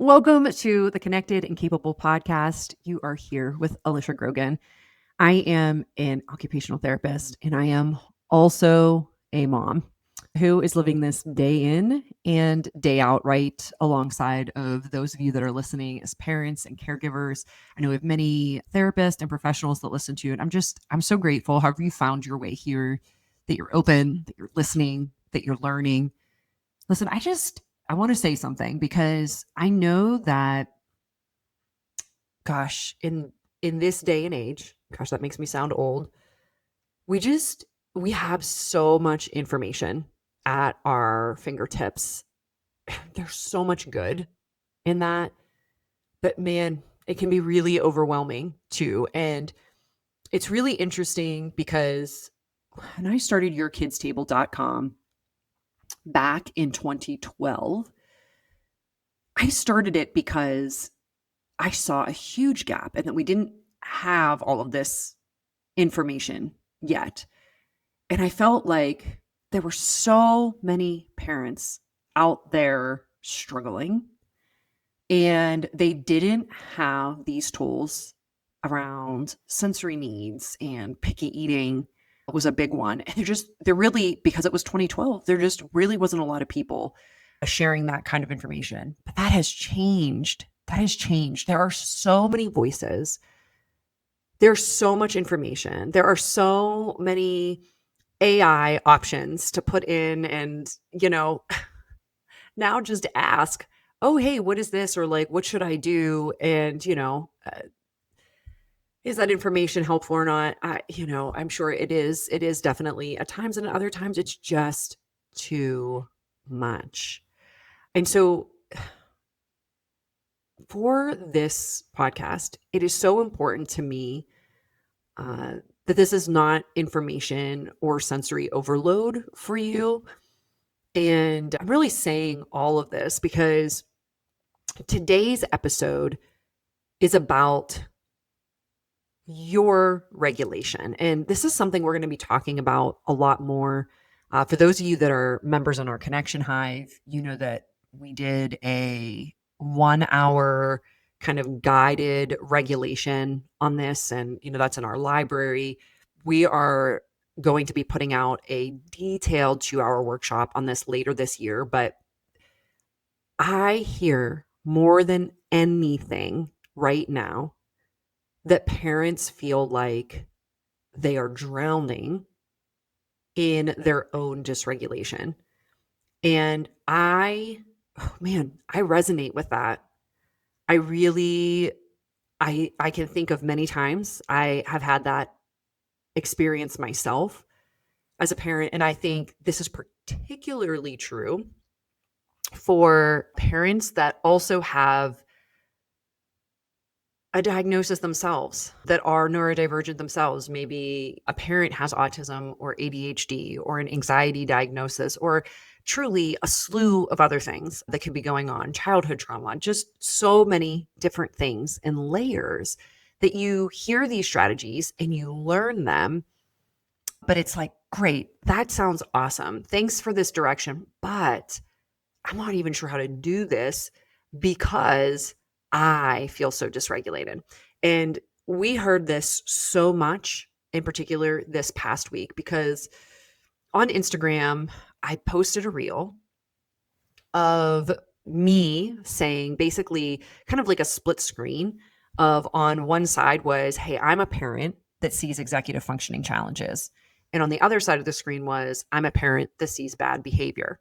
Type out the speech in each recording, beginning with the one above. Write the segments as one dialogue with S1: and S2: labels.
S1: Welcome to the Connected and Capable podcast. You are here with Alicia Grogan. I am an occupational therapist and I am also a mom who is living this day in and day out right alongside of those of you that are listening as parents and caregivers. I know we have many therapists and professionals that listen to it. I'm so grateful however you found your way here, that you're open, that you're listening, that you're learning. Listen, I want to say something because I know that, gosh, in this day and age, gosh, that makes me sound old. We just we have so much information at our fingertips. There's so much good in that, but man, it can be really overwhelming too. And it's really interesting because when I started yourkidstable.com back in 2012, I started it because I saw a huge gap and that we didn't have all of this information yet. And I felt like there were so many parents out there struggling and they didn't have these tools around sensory needs, and picky eating was a big one. And there really, because it was 2012, there just really wasn't a lot of people sharing that kind of information. But that has changed. That has changed. There are so many voices. There's so much information. There are so many AI options to put in and, now just ask, oh, hey, what is this? Or like, what should I do? And, is that information helpful or not? I'm sure it is. It is definitely at times, and at other times it's just too much. And so for this podcast, it is so important to me that this is not information or sensory overload for you. And I'm really saying all of this because today's episode is about your regulation. And this is something we're going to be talking about a lot more. For those of you that are members on our Connection Hive, you know that we did a 1 hour kind of guided regulation on this. And, that's in our library. We are going to be putting out a detailed 2 hour workshop on this later this year. But I hear more than anything right now that parents feel like they are drowning in their own dysregulation. And I resonate with that. I can think of many times I have had that experience myself as a parent. And I think this is particularly true for parents that also have a diagnosis themselves, that are neurodivergent themselves. Maybe a parent has autism or ADHD or an anxiety diagnosis, or truly a slew of other things that could be going on, childhood trauma, just so many different things and layers that you hear these strategies and you learn them. But it's like, great, that sounds awesome. Thanks for this direction, but I'm not even sure how to do this because I feel so dysregulated. And we heard this so much, in particular this past week, because on Instagram, I posted a reel of me saying basically kind of like a split screen of, on one side was, hey, I'm a parent that sees executive functioning challenges. And on the other side of the screen was, I'm a parent that sees bad behavior.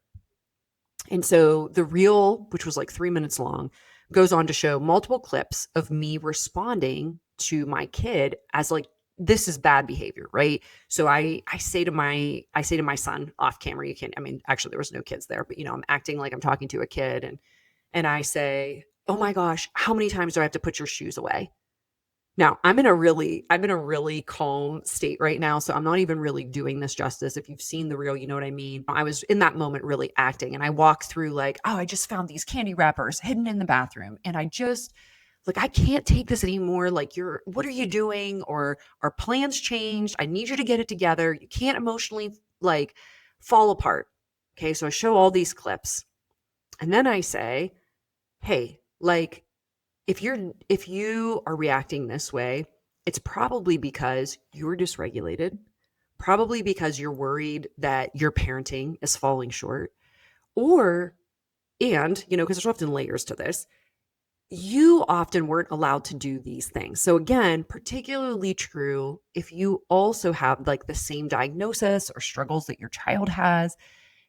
S1: And so the reel, which was like 3 minutes long, goes on to show multiple clips of me responding to my kid as like, this is bad behavior, right? So I say to my son off camera, actually there was no kids there, but I'm acting like I'm talking to a kid, and I say, oh my gosh, how many times do I have to put your shoes away? Now, I'm in a really calm state right now, so I'm not even really doing this justice. If you've seen the reel, you know what I mean. I was in that moment really acting, and I walked through like, oh, I just found these candy wrappers hidden in the bathroom, and I can't take this anymore. Like, what are you doing? Or our plans changed. I need you to get it together. You can't emotionally like fall apart. Okay, so I show all these clips, and then I say, hey, Like, if you are reacting this way, it's probably because you're dysregulated, probably because you're worried that your parenting is falling short, or because there's often layers to this, you often weren't allowed to do these things. So again, particularly true if you also have like the same diagnosis or struggles that your child has,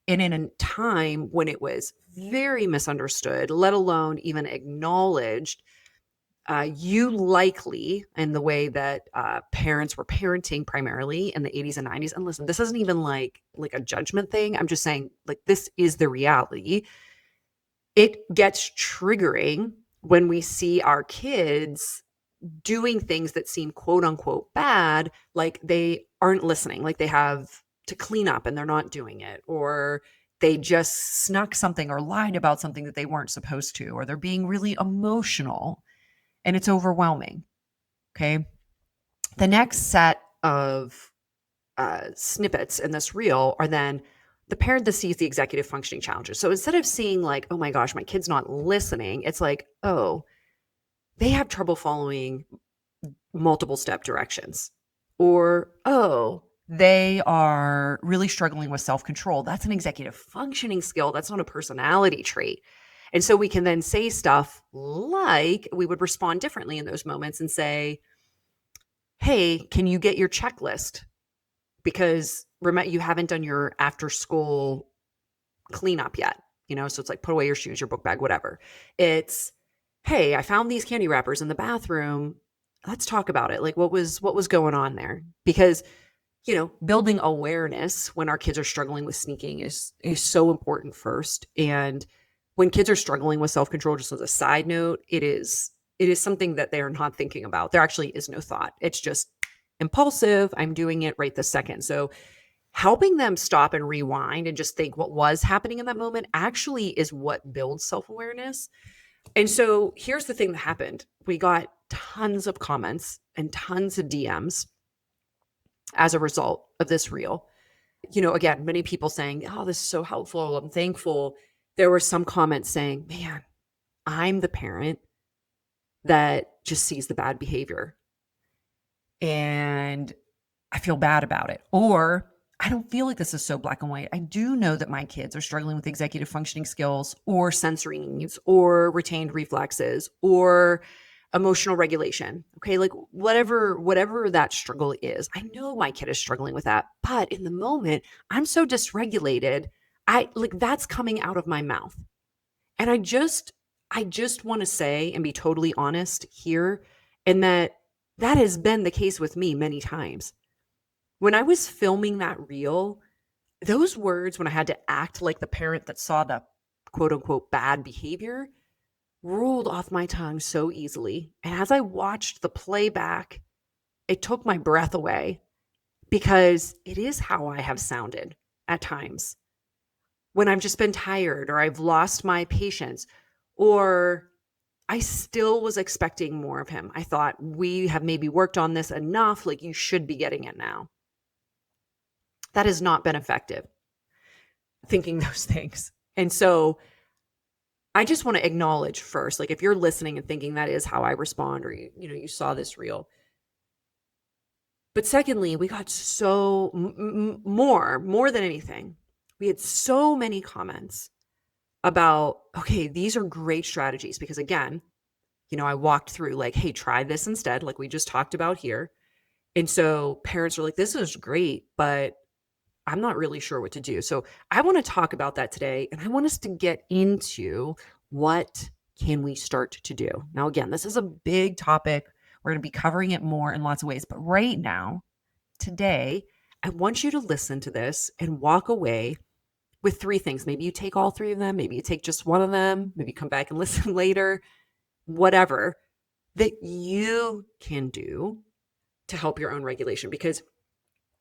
S1: and in a time when it was very misunderstood, let alone even acknowledged. You likely, in the way that parents were parenting primarily in the 80s and 90s, and listen, this isn't even like a judgment thing. I'm just saying, like, this is the reality. It gets triggering when we see our kids doing things that seem quote unquote bad, like they aren't listening, like they have to clean up and they're not doing it, or they just snuck something or lied about something that they weren't supposed to, or they're being really emotional and it's overwhelming. Okay. The next set of snippets in this reel are then the parent that sees the executive functioning challenges. So instead of seeing like, oh my gosh, my kid's not listening, it's like, oh, they have trouble following multiple step directions. Or, oh, they are really struggling with self control. That's an executive functioning skill. That's not a personality trait. And so we can then say stuff like we would respond differently in those moments and say, hey, can you get your checklist? Because remember, you haven't done your after school cleanup yet. So it's like put away your shoes, your book bag, whatever. It's, hey, I found these candy wrappers in the bathroom. Let's talk about it. Like, what was going on there? Because building awareness when our kids are struggling with sneaking is so important first. And when kids are struggling with self-control, just as a side note, it is something that they are not thinking about. There actually is no thought. It's just impulsive. I'm doing it right this second. So helping them stop and rewind and just think what was happening in that moment actually is what builds self-awareness. And so here's the thing that happened. We got tons of comments and tons of DMs as a result of this reel. Again, many people saying, oh, this is so helpful. I'm thankful. There were some comments saying, man, I'm the parent that just sees the bad behavior and I feel bad about it. Or I don't feel like this is so black and white. I do know that my kids are struggling with executive functioning skills or sensory needs or retained reflexes or emotional regulation. Okay. Like whatever that struggle is, I know my kid is struggling with that. But in the moment, I'm so dysregulated. That's coming out of my mouth. And I just want to say and be totally honest here, and that has been the case with me many times. When I was filming that reel, those words, when I had to act like the parent that saw the quote unquote bad behavior, rolled off my tongue so easily. And as I watched the playback, it took my breath away because it is how I have sounded at times when I've just been tired or I've lost my patience or I still was expecting more of him. I thought, we have maybe worked on this enough, like you should be getting it now. That has not been effective, thinking those things. And so I just want to acknowledge first, like if you're listening and thinking that is how I respond, or you saw this reel. But secondly, we got so more than anything, we had so many comments about, okay, these are great strategies because again, I walked through like, hey, try this instead, like we just talked about here. And so parents are like, this is great, but I'm not really sure what to do. So I want to talk about that today. And I want us to get into what can we start to do. Now, again, this is a big topic. We're going to be covering it more in lots of ways. But right now, today, I want you to listen to this and walk away with three things. Maybe you take all three of them. Maybe you take just one of them. Maybe come back and listen later. Whatever that you can do to help your own regulation. Because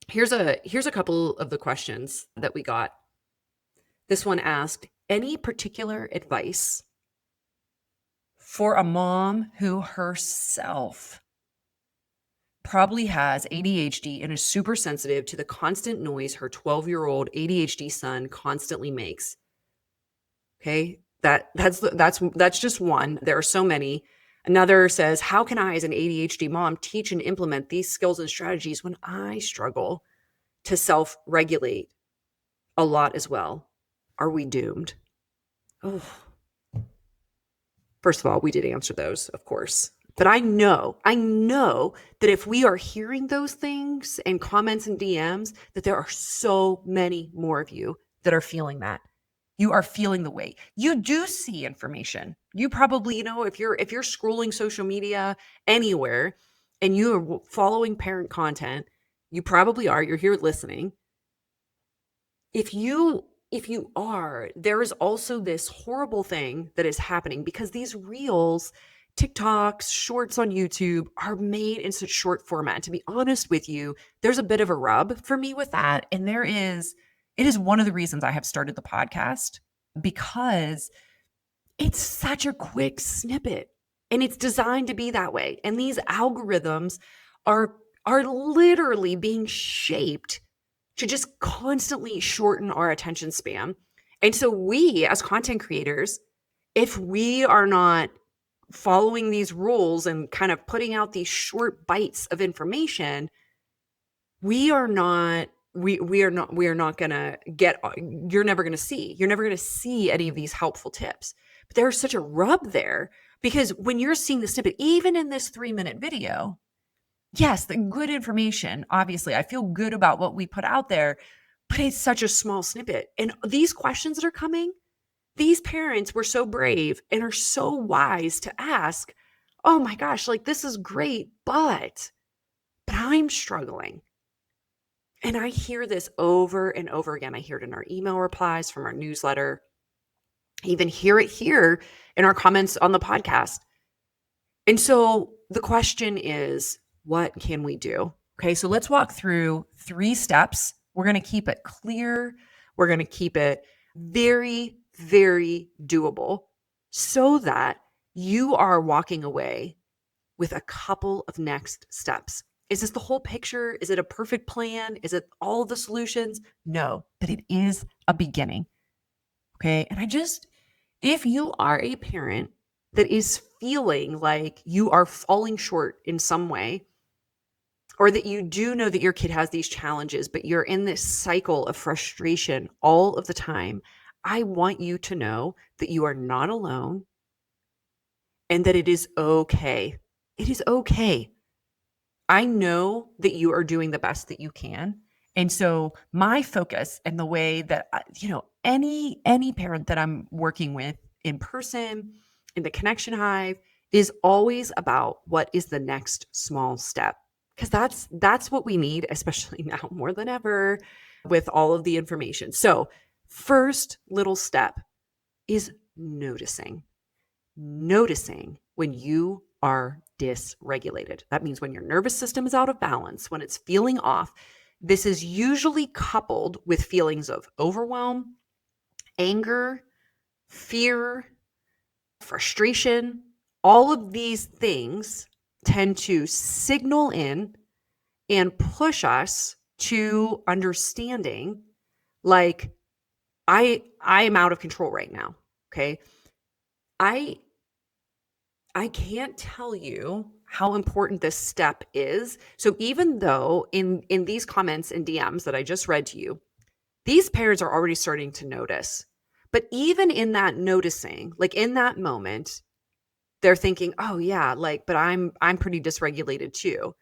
S1: here's a couple of the questions that we got. This one asked, any particular advice for a mom who herself probably has ADHD and is super sensitive to the constant noise her 12-year-old ADHD son constantly makes? Okay. That's just one. There are so many. Another says, how can I, as an ADHD mom, teach and implement these skills and strategies when I struggle to self-regulate a lot as well? Are we doomed? Oh, first of all, we did answer those, of course. But I know that if we are hearing those things and comments and DMs, that there are so many more of you that are feeling that. You are feeling the weight. You do see information. You probably, if you're scrolling social media anywhere and you are following parent content, you probably are. You're here listening. If you are, there is also this horrible thing that is happening because these reels, TikToks, shorts on YouTube are made in such short format. To be honest with you, there's a bit of a rub for me with that. And it is one of the reasons I have started the podcast because it's such a quick snippet and it's designed to be that way. And these algorithms are literally being shaped to just constantly shorten our attention span. And so we as content creators, if we are not following these rules and kind of putting out these short bites of information, we are not gonna get, you're never gonna see any of these helpful tips. But there's such a rub there because when you're seeing the snippet, even in this 3-minute video, yes, the good information, obviously, I feel good about what we put out there, but it's such a small snippet. And these questions that are coming, these parents were so brave and are so wise to ask, oh my gosh, like this is great, but I'm struggling. And I hear this over and over again. I hear it in our email replies from our newsletter. I even hear it here in our comments on the podcast. And so the question is, what can we do? Okay, so let's walk through 3 steps. We're going to keep it clear. We're going to keep it very, very doable so that you are walking away with a couple of next steps. Is this the whole picture? Is it a perfect plan? Is it all the solutions? No, but it is a beginning. Okay, and if you are a parent that is feeling like you are falling short in some way, or that you do know that your kid has these challenges, but you're in this cycle of frustration all of the time, I want you to know that you are not alone and that it is okay. It is okay. I know that you are doing the best that you can. And so my focus and the way that, any parent that I'm working with in person, in the Connection Hive, is always about what is the next small step. Because that's what we need, especially now more than ever with all of the information. So first little step is noticing when you are dysregulated. That means when your nervous system is out of balance, when it's feeling off. This is usually coupled with feelings of overwhelm, anger, fear, frustration. All of these things tend to signal in and push us to understanding like I am out of control right now. Okay. I can't tell you how important this step is. So even though in these comments and DMs that I just read to you, these parents are already starting to notice. But even in that noticing, like in that moment, they're thinking, "Oh yeah, like but I'm pretty dysregulated too."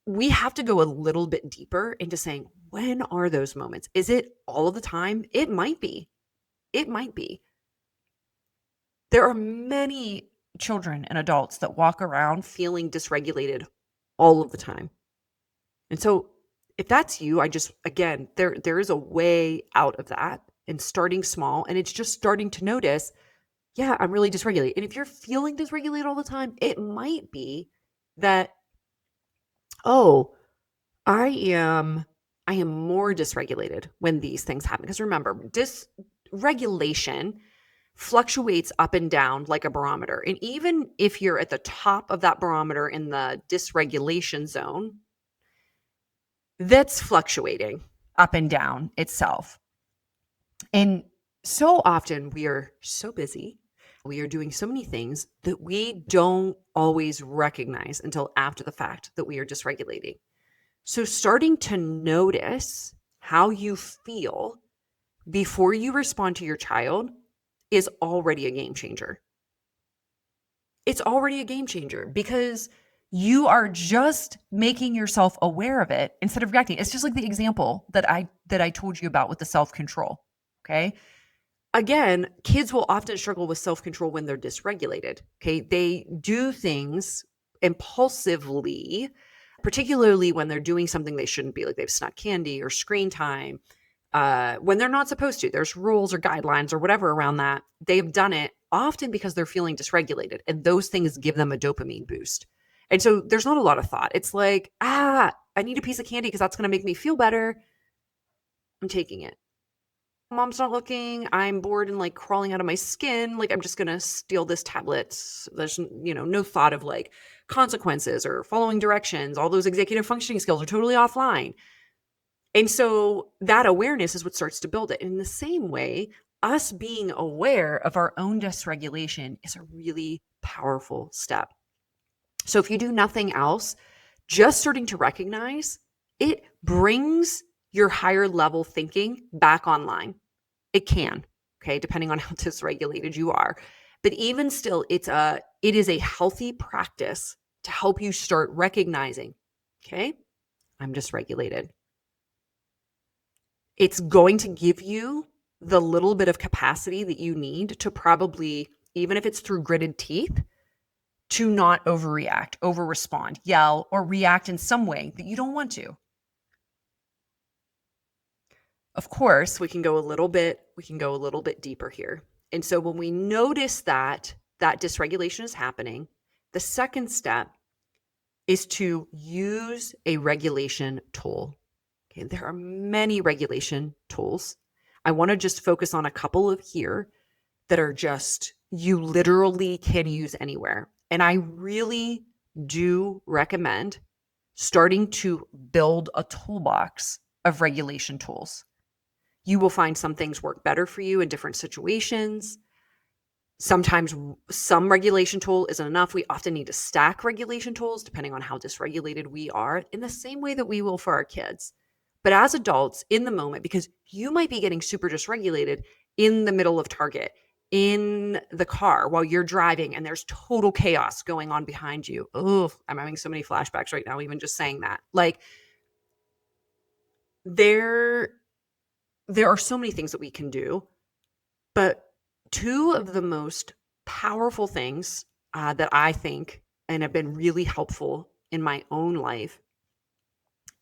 S1: We have to go a little bit deeper into saying, when are those moments? Is it all of the time? It might be. It might be. There are many children and adults that walk around feeling dysregulated all of the time. And so if that's you, again, there is a way out of that and starting small. And it's just starting to notice, yeah, I'm really dysregulated. And if you're feeling dysregulated all the time, it might be that, oh, I am more dysregulated when these things happen. Because remember, dysregulation fluctuates up and down like a barometer. And even if you're at the top of that barometer in the dysregulation zone, that's fluctuating up and down itself. And So often we are so busy, we are doing so many things that we don't always recognize until after the fact that we are dysregulating. So, starting to notice how you feel before you respond to your child is already a game changer. It's already a game changer because you are just making yourself aware of it instead of reacting. It's just like the example that I told you about with the self-control. Okay? Again, kids will often struggle with self-control when they're dysregulated. Okay? They do things impulsively, particularly when they're doing something they shouldn't be, like they've snuck candy or screen time, when they're not supposed to. There's rules or guidelines or whatever around that. They've done it often because they're feeling dysregulated, and those things give them a dopamine boost. And so there's not a lot of thought. It's like, I need a piece of candy because that's going to make me feel better. I'm taking it. Mom's not looking. I'm bored and like crawling out of my skin. Like, I'm just going to steal this tablet. There's, no thought of like consequences or following directions. All those executive functioning skills are totally offline. And so that awareness is what starts to build it. And in the same way, us being aware of our own dysregulation is a really powerful step. So if you do nothing else, just starting to recognize it brings your higher level thinking back online. It can, okay, depending on how dysregulated you are. But even still, it is a healthy practice to help you start recognizing, okay, I'm dysregulated. It's going to give you the little bit of capacity that you need to probably, even if it's through gritted teeth, to not overreact, overrespond, yell, or react in some way that you don't want to. Of course, we can go a little bit deeper here. And so when we notice that dysregulation is happening, the second step is to use a regulation tool. Okay, there are many regulation tools. I want to just focus on a couple of here that are just, you literally can use anywhere. And I really do recommend starting to build a toolbox of regulation tools. You will find some things work better for you in different situations. Sometimes some regulation tool isn't enough. We often need to stack regulation tools depending on how dysregulated we are, in the same way that we will for our kids. But as adults, in the moment, because you might be getting super dysregulated in the middle of Target, in the car while you're driving, and there's total chaos going on behind you. Oh, I'm having so many flashbacks right now, even just saying that. Like, there are so many things that we can do, but two of the most powerful things that I think and have been really helpful in my own life,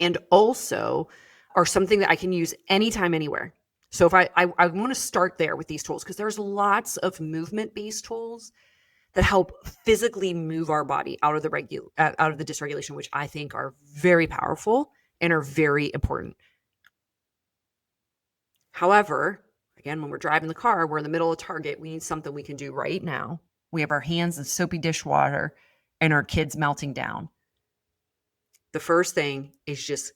S1: and also are something that I can use anytime, anywhere. So if I want to start there with these tools, because there's lots of movement-based tools that help physically move our body out of the dysregulation, which I think are very powerful and are very important. However, again, when we're driving the car, we're in the middle of Target, we need something we can do right now. We have our hands in soapy dishwater and our kids melting down. The first thing is just,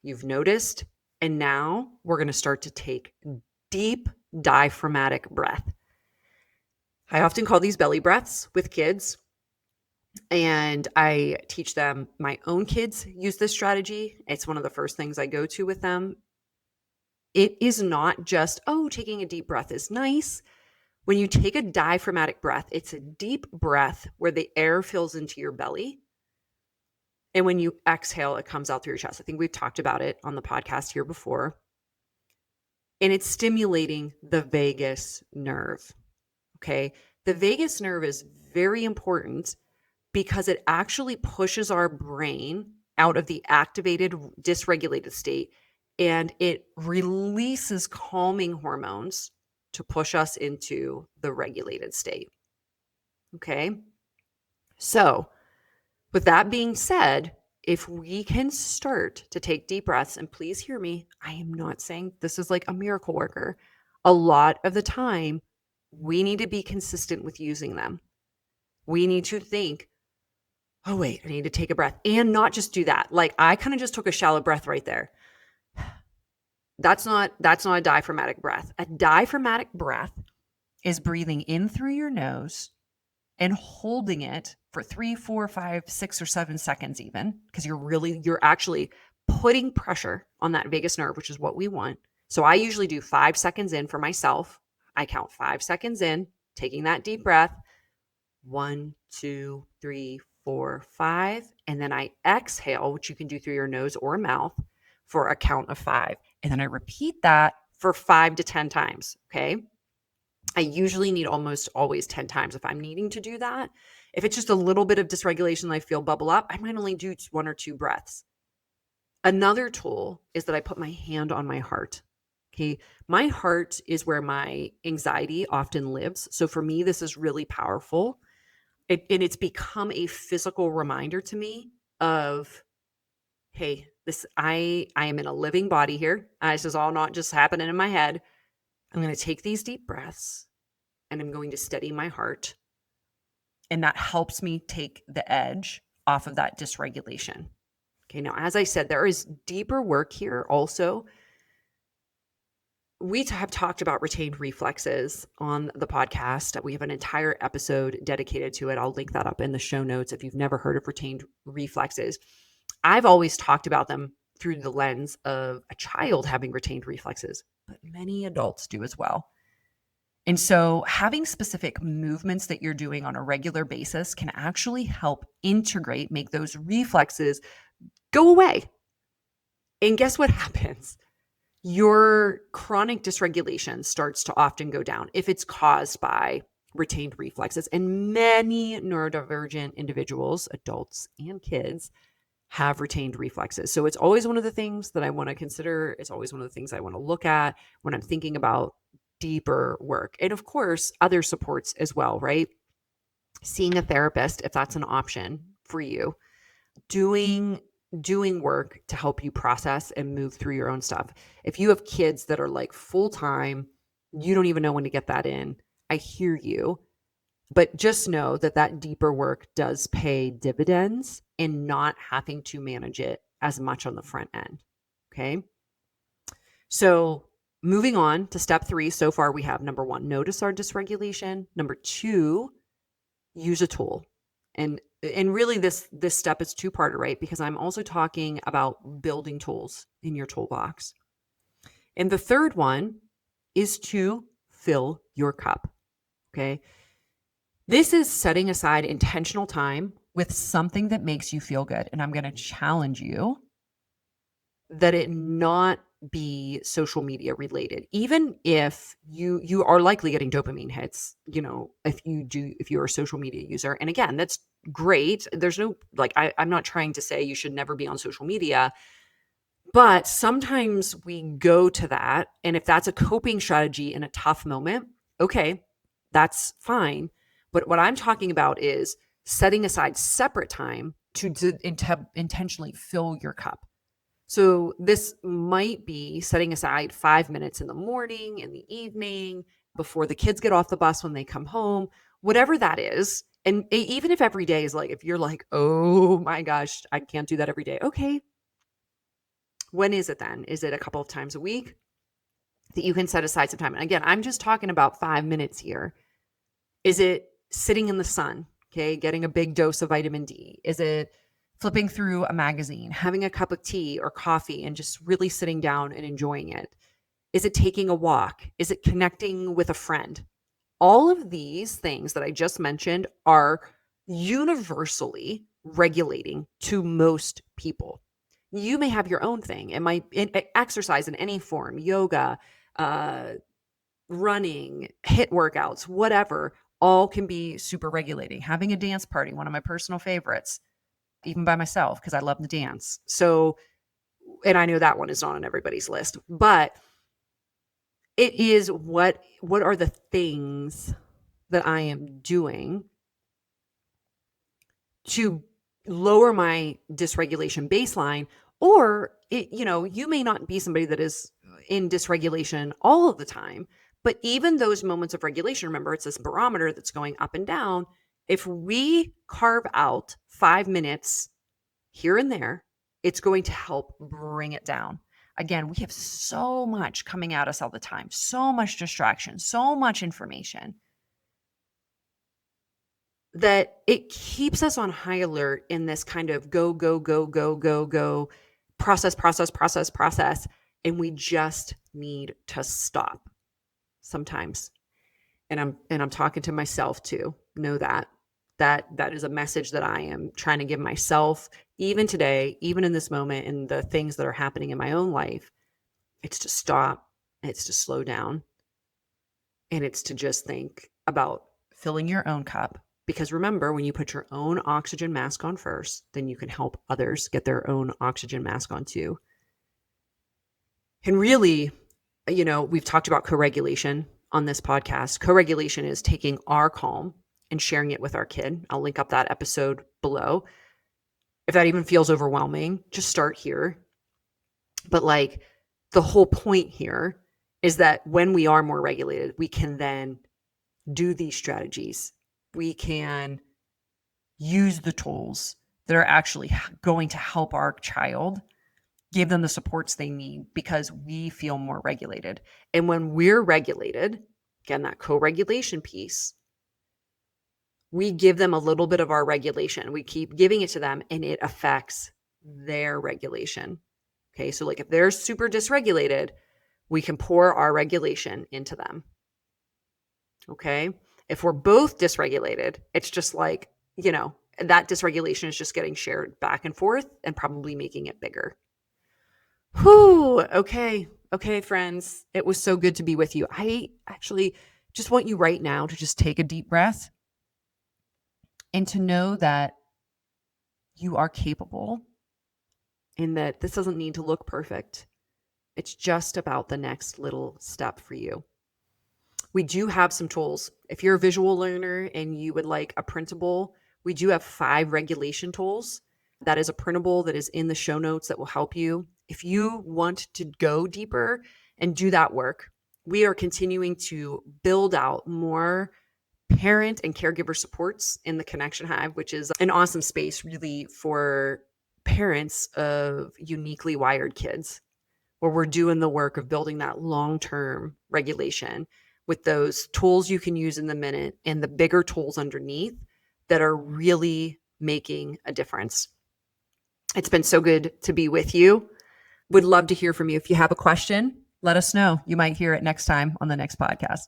S1: you've noticed, and now we're going to start to take deep diaphragmatic breath. I often call these belly breaths with kids, and I teach them. My own kids use this strategy. It's one of the first things I go to with them. It is not just, taking a deep breath is nice. When you take a diaphragmatic breath, it's a deep breath where the air fills into your belly. And when you exhale, it comes out through your chest. I think we've talked about it on the podcast here before. And it's stimulating the vagus nerve. Okay. The vagus nerve is very important because it actually pushes our brain out of the activated, dysregulated state, and it releases calming hormones to push us into the regulated state. Okay. So, with that being said, if we can start to take deep breaths, and please hear me, I am not saying this is like a miracle worker. A lot of the time, we need to be consistent with using them. We need to think, oh, wait, I need to take a breath, and not just do that. Like, I kind of just took a shallow breath right there. That's not a diaphragmatic breath. A diaphragmatic breath is breathing in through your nose and holding it for 3, 4, 5, 6, or 7 seconds even, because you're actually putting pressure on that vagus nerve, which is what we want. So I usually do 5 seconds in for myself. I count 5 seconds in, taking that deep breath. 1, 2, 3, 4, 5. And then I exhale, which you can do through your nose or mouth, for a count of 5. And then I repeat that for 5 to 10 times. Okay. I usually need almost always 10 times if I'm needing to do that. If it's just a little bit of dysregulation that I feel bubble up, I might only do 1 or 2 breaths. Another tool is that I put my hand on my heart. Okay. My heart is where my anxiety often lives. So for me, this is really powerful. And it's become a physical reminder to me of, hey, I am in a living body here. This is all not just happening in my head. I'm going to take these deep breaths and I'm going to steady my heart. And that helps me take the edge off of that dysregulation. Okay, now, as I said, there is deeper work here also. We have talked about retained reflexes on the podcast. We have an entire episode dedicated to it. I'll link that up in the show notes if you've never heard of retained reflexes. I've always talked about them through the lens of a child having retained reflexes, but many adults do as well. And so having specific movements that you're doing on a regular basis can actually help integrate, make those reflexes go away. And guess what happens? Your chronic dysregulation starts to often go down if it's caused by retained reflexes. And many neurodivergent individuals, adults and kids, have retained reflexes. So it's always one of the things that I want to consider. It's always one of the things I want to look at when I'm thinking about deeper work. And of course, other supports as well, right? Seeing a therapist, if that's an option for you, doing work to help you process and move through your own stuff. If you have kids that are like full-time, you don't even know when to get that in. I hear you. But just know that that deeper work does pay dividends in not having to manage it as much on the front end. Okay. So moving on to step 3, so far we have number 1, notice our dysregulation. Number 2, use a tool. And really this step is 2-parter, right? Because I'm also talking about building tools in your toolbox. And the third one is to fill your cup. Okay. This is setting aside intentional time with something that makes you feel good. And I'm going to challenge you that it not be social media related, even if you are likely getting dopamine hits, if you're a social media user. And again, that's great. There's no, I'm not trying to say you should never be on social media, but sometimes we go to that. And if that's a coping strategy in a tough moment, okay, that's fine. But what I'm talking about is setting aside separate time to intentionally fill your cup. So this might be setting aside 5 minutes in the morning, in the evening, before the kids get off the bus when they come home, whatever that is. And even if every day is if you're like, oh my gosh, I can't do that every day. Okay. When is it then? Is it a couple of times a week that you can set aside some time? And again, I'm just talking about 5 minutes here. Is it sitting in the sun? Okay. Getting a big dose of vitamin D? Is it flipping through a magazine, having a cup of tea or coffee and just really sitting down and enjoying it? Is it taking a walk? Is it connecting with a friend? All of these things that I just mentioned are universally regulating to most people. You may have your own thing. It might exercise in any form, yoga, running, HIIT workouts, whatever, all can be super regulating. Having a dance party, one of my personal favorites, even by myself, because I love to dance. So, and I know that one is not on everybody's list, but it is what are the things that I am doing to lower my dysregulation baseline? Or you may not be somebody that is in dysregulation all of the time, but even those moments of regulation, remember, it's this barometer that's going up and down. If we carve out 5 minutes here and there, it's going to help bring it down. Again, we have so much coming at us all the time, so much distraction, so much information that it keeps us on high alert in this kind of go, go, go, go, go, go, process, process, process, process. And we just need to stop sometimes. And I'm talking to myself too. Know that is a message that I am trying to give myself, even today, even in this moment, and the things that are happening in my own life. It's to stop, it's to slow down, and it's to just think about filling your own cup. Because remember, when you put your own oxygen mask on first, then you can help others get their own oxygen mask on too. And really, we've talked about co-regulation on this podcast. Co-regulation is taking our calm and sharing it with our kid. I'll link up that episode below. If that even feels overwhelming, just start here. But like the whole point here is that when we are more regulated, we can then do these strategies. We can use the tools that are actually going to help our child, give them the supports they need because we feel more regulated. And when we're regulated, again, that co-regulation piece, we give them a little bit of our regulation. We keep giving it to them and it affects their regulation. Okay. So like if they're super dysregulated, we can pour our regulation into them. Okay. If we're both dysregulated, it's just like, that dysregulation is just getting shared back and forth and probably making it bigger. Whew. Okay. Okay, friends. It was so good to be with you. I actually just want you right now to just take a deep breath and to know that you are capable and that this doesn't need to look perfect. It's just about the next little step for you. We do have some tools. If you're a visual learner and you would like a printable, we do have 5 regulation tools. That is a printable that is in the show notes that will help you. If you want to go deeper and do that work, we are continuing to build out more parent and caregiver supports in the Connection Hive, which is an awesome space really for parents of uniquely wired kids, where we're doing the work of building that long-term regulation with those tools you can use in the minute and the bigger tools underneath that are really making a difference. It's been so good to be with you. Would love to hear from you. If you have a question, let us know. You might hear it next time on the next podcast.